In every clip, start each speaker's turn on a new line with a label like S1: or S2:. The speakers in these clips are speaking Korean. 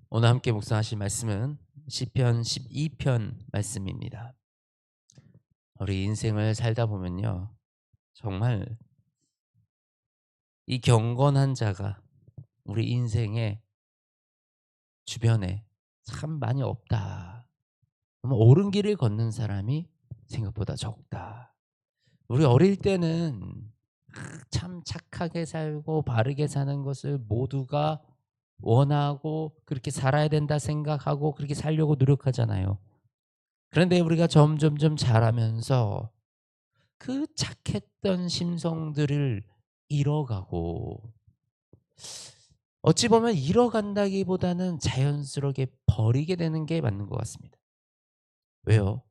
S1: 오늘 함께 묵상하실 말씀은 시편 12편 말씀입니다. 우리 인생을 살다 보면요, 정말 이 경건한 자가 우리 인생의 주변에 참 많이 없다. 정말 옳은 길을 걷는 사람이 생각보다 적다. 우리 어릴 때는 참 착하게 살고 바르게 사는 것을 모두가 원하고 그렇게 살아야 된다 생각하고 그렇게 살려고 노력하잖아요. 그런데 우리가 점점점 자라면서 그 착했던 심성들을 잃어가고, 어찌 보면 잃어간다기보다는 자연스럽게 버리게 되는 게 맞는 것 같습니다. 왜요?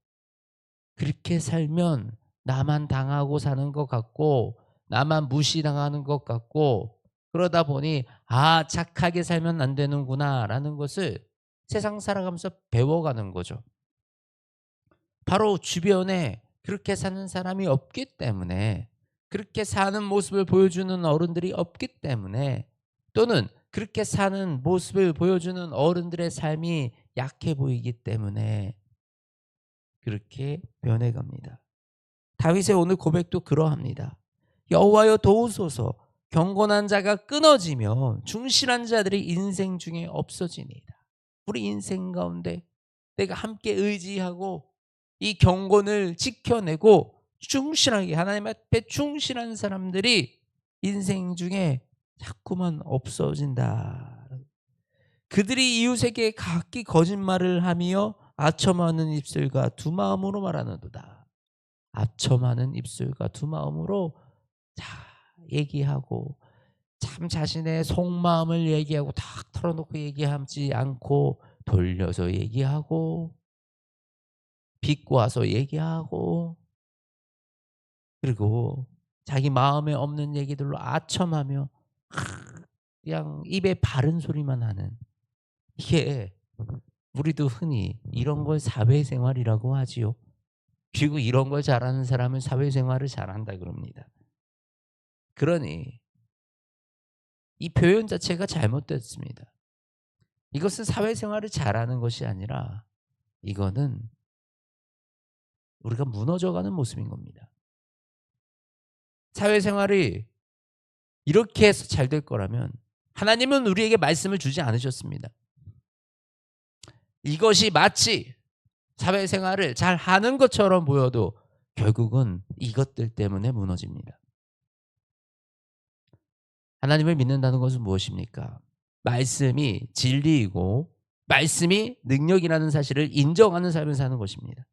S1: 그렇게 살면 나만 당하고 사는 것 같고 나만 무시당하는 것 같고, 그러다 보니 '아 착하게 살면 안 되는구나.'라는 것을 세상 살아가면서 배워가는 거죠. 바로 주변에 그렇게 사는 사람이 없기 때문에, 그렇게 사는 모습을 보여주는 어른들이 없기 때문에, 또는 그렇게 사는 모습을 보여주는 어른들의 삶이 약해 보이기 때문에 그렇게 변해갑니다. 다윗의 오늘 고백도 그러합니다. 여호와여 도우소서, 경건한 자가 끊어지며 충실한 자들이 인생 중에 없어지니이다. 우리 인생 가운데 내가 함께 의지하고 이 경건을 지켜내고 충실하게 하나님 앞에 충실한 사람들이 인생 중에 자꾸만 없어진다. 그들이 이웃에게 각기 거짓말을 하며 아첨하는 입술과 두 마음으로 말하는도다. 아첨하는 입술과 두 마음으로 자 얘기하고, 참 자신의 속마음을 얘기하고 탁 털어놓고 얘기하지 않고 돌려서 얘기하고 비꼬아서 얘기하고, 그리고 자기 마음에 없는 얘기들로 아첨하며 그냥 입에 바른 소리만 하는, 이게 우리도 흔히 이런 걸 사회생활이라고 하지요. 그리고 이런 걸 잘하는 사람은 사회생활을 잘한다 그럽니다. 그러니 이 표현 자체가 잘못됐습니다. 이것은 사회생활을 잘하는 것이 아니라 이거는 우리가 무너져가는 모습인 겁니다. 사회생활이 이렇게 해서 잘 될 거라면 하나님은 우리에게 말씀을 주지 않으셨습니다. 이것이 마치 사회생활을 잘하는 것처럼 보여도 결국은 이것들 때문에 무너집니다. 하나님을 믿는다는 것은 무엇입니까? 말씀이 진리이고 말씀이 능력이라는 사실을 인정하는 삶을 사는 것입니다.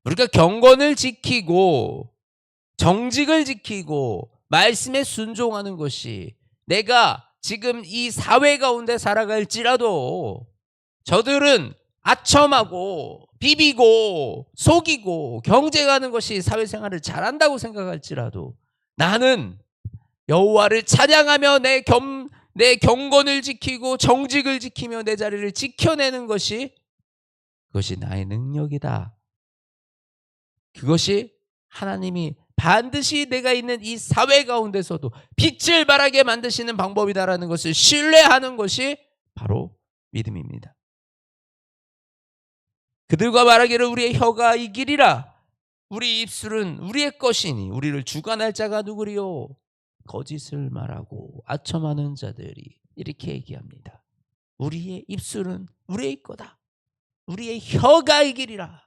S1: 우리가 경건을 지키고 정직을 지키고 말씀에 순종하는 것이, 내가 지금 이 사회 가운데 살아갈지라도 저들은 아첨하고 비비고 속이고 경쟁하는 것이 사회생활을 잘한다고 생각할지라도, 나는 여호와를 찬양하며 내 경건을 지키고 정직을 지키며 내 자리를 지켜내는 것이, 그것이 나의 능력이다. 그것이 하나님이 반드시 내가 있는 이 사회 가운데서도 빛을 발하게 만드시는 방법이다라는 것을 신뢰하는 것이 바로 믿음입니다. 그들과 말하기를 우리의 혀가 이기리라. 우리 입술은 우리의 것이니 우리를 주관할 자가 누구리요? 거짓을 말하고 아첨하는 자들이 이렇게 얘기합니다. 우리의 입술은 우리의 거다. 우리의 혀가 이기리라.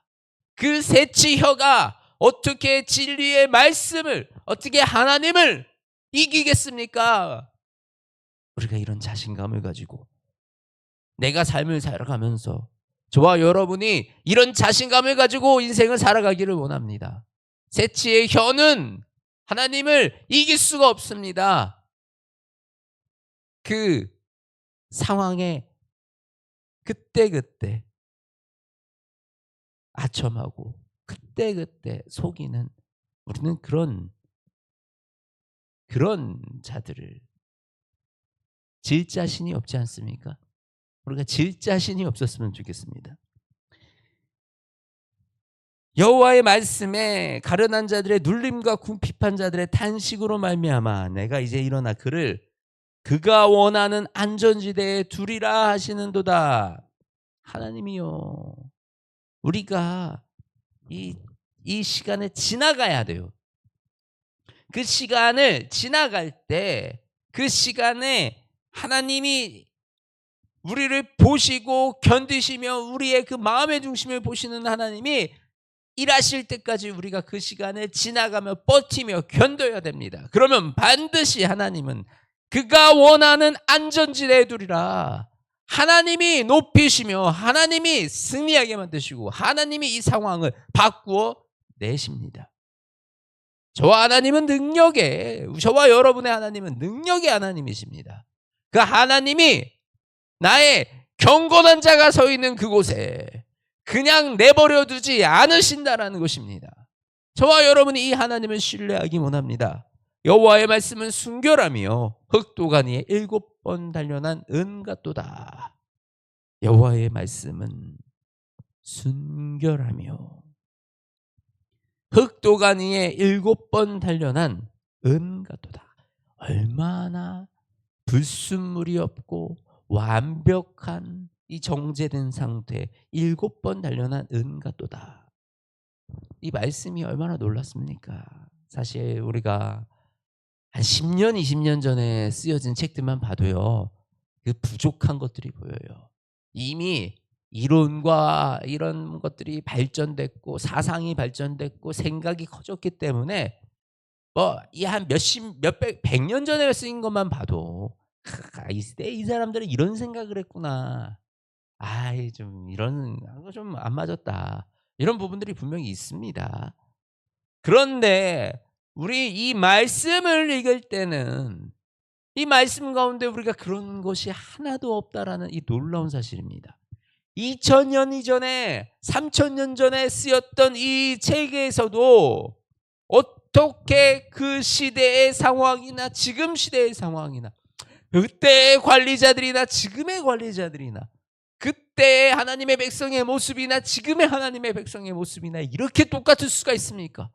S1: 그 새치 혀가 어떻게 진리의 말씀을, 어떻게 하나님을 이기겠습니까? 우리가 이런 자신감을 가지고 내가 삶을 살아가면서, 저와 여러분이 이런 자신감을 가지고 인생을 살아가기를 원합니다. 새치의 혀는 하나님을 이길 수가 없습니다. 그 상황에 그때그때 아첨하고 그때그때 속이는, 우리는 그런 자들을, 질 자신이 없지 않습니까? 우리가 질 자신이 없었으면 좋겠습니다. 여호와의 말씀에 가련한 자들의 눌림과 궁핍한 자들의 탄식으로 말미암아 내가 이제 일어나 그를 그가 원하는 안전지대에 두리라 하시는도다. 하나님이요, 우리가 이 시간을 지나가야 돼요. 그 시간을 지나갈 때 그 시간에 하나님이 우리를 보시고 견디시며 우리의 그 마음의 중심을 보시는 하나님이 일하실 때까지 우리가 그 시간을 지나가며 버티며 견뎌야 됩니다. 그러면 반드시 하나님은 그가 원하는 안전지대에 두리라. 하나님이 높이시며 하나님이 승리하게 만드시고 하나님이 이 상황을 바꾸어 내십니다. 저와 여러분의 하나님은 능력의 하나님이십니다. 그 하나님이 나의 경건한 자가 서 있는 그곳에 그냥 내버려 두지 않으신다라는 것입니다. 저와 여러분이 이 하나님을 신뢰하기 원합니다. 여호와의 말씀은 순결하며 흑도가니에 7번 단련한 은 같도다. 여호와의 말씀은 순결하며 흑도가니에 7번 단련한 은 같도다. 얼마나 불순물이 없고 완벽한 이 정제된 상태 7번 단련한 은 같도다. 이 말씀이 얼마나 놀랐습니까? 사실 우리가 한 10년, 20년 전에 쓰여진 책들만 봐도요, 그 부족한 것들이 보여요. 이미 이론과 이런 것들이 발전됐고 사상이 발전됐고 생각이 커졌기 때문에 이 한 몇백, 100년 전에 쓰인 것만 봐도 이 사람들은 이런 생각을 했구나. 좀 이런 거 좀 안 맞았다. 이런 부분들이 분명히 있습니다. 그런데 우리 이 말씀을 읽을 때는 이 말씀 가운데 우리가 그런 것이 하나도 없다라는 이 놀라운 사실입니다. 2000년 이전에 3000년 전에 쓰였던 이 책에서도 어떻게 그 시대의 상황이나 지금 시대의 상황이나 그때의 관리자들이나 지금의 관리자들이나 그때의 하나님의 백성의 모습이나 지금의 하나님의 백성의 모습이나 이렇게 똑같을 수가 있습니까?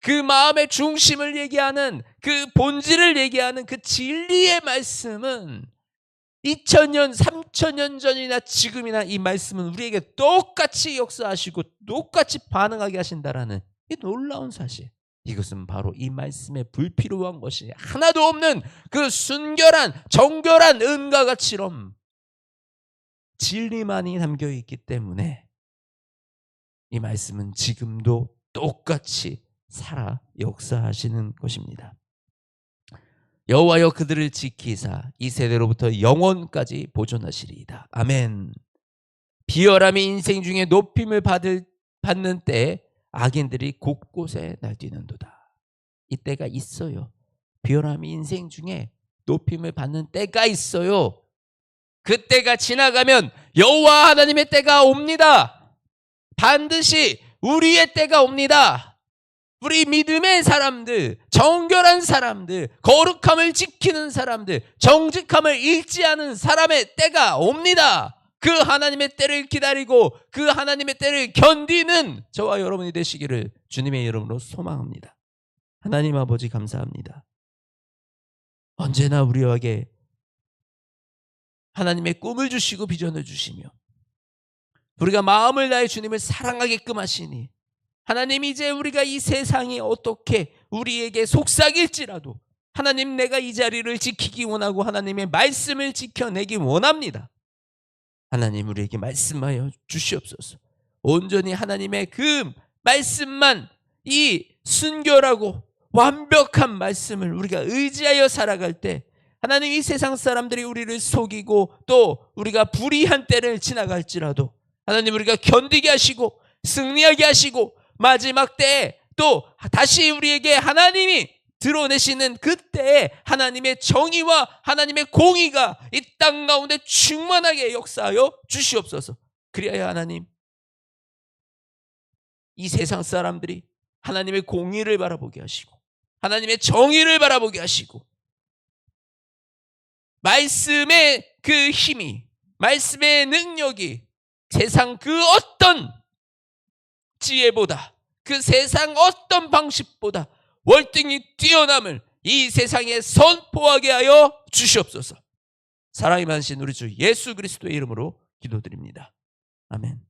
S1: 그 마음의 중심을 얘기하는 그 본질을 얘기하는 그 진리의 말씀은 2000년, 3000년 전이나 지금이나 이 말씀은 우리에게 똑같이 역사하시고 똑같이 반응하게 하신다라는 이 놀라운 사실. 이것은 바로 이 말씀에 불필요한 것이 하나도 없는 그 순결한 정결한 은과 같이럼 진리만이 담겨 있기 때문에 이 말씀은 지금도 똑같이 살아 역사하시는 것입니다. 여호와여 그들을 지키사 이 세대로부터 영원까지 보존하시리이다. 아멘. 비열함이 인생 중에 높임을 받는 때에 악인들이 곳곳에 날뛰는도다. 이때가 있어요. 비열함이 인생 중에 높임을 받는 때가 있어요. 그 때가 지나가면 여호와 하나님의 때가 옵니다. 반드시 우리의 때가 옵니다. 우리 믿음의 사람들, 정결한 사람들, 거룩함을 지키는 사람들, 정직함을 잃지 않은 사람의 때가 옵니다. 그 하나님의 때를 기다리고 그 하나님의 때를 견디는 저와 여러분이 되시기를 주님의 이름으로 소망합니다. 하나님 아버지 감사합니다. 언제나 우리에게 하나님의 꿈을 주시고 비전을 주시며 우리가 마음을 다해 주님을 사랑하게끔 하시니 하나님 이제 우리가 이 세상이 어떻게 우리에게 속삭일지라도 하나님 내가 이 자리를 지키기 원하고 하나님의 말씀을 지켜내기 원합니다. 하나님 우리에게 말씀하여 주시옵소서. 온전히 하나님의 그 말씀만 이 순결하고 완벽한 말씀을 우리가 의지하여 살아갈 때 하나님 이 세상 사람들이 우리를 속이고 또 우리가 불의한 때를 지나갈지라도 하나님 우리가 견디게 하시고 승리하게 하시고 마지막 때에 또 다시 우리에게 하나님이 드러내시는 그때에 하나님의 정의와 하나님의 공의가 이 땅 가운데 충만하게 역사하여 주시옵소서. 그리하여 하나님 이 세상 사람들이 하나님의 공의를 바라보게 하시고 하나님의 정의를 바라보게 하시고 말씀의 그 힘이 말씀의 능력이 세상 그 어떤 지혜보다 그 세상 어떤 방식보다 월등히 뛰어남을 이 세상에 선포하게 하여 주시옵소서. 사랑이 많으신 우리 주 예수 그리스도의 이름으로 기도드립니다. 아멘.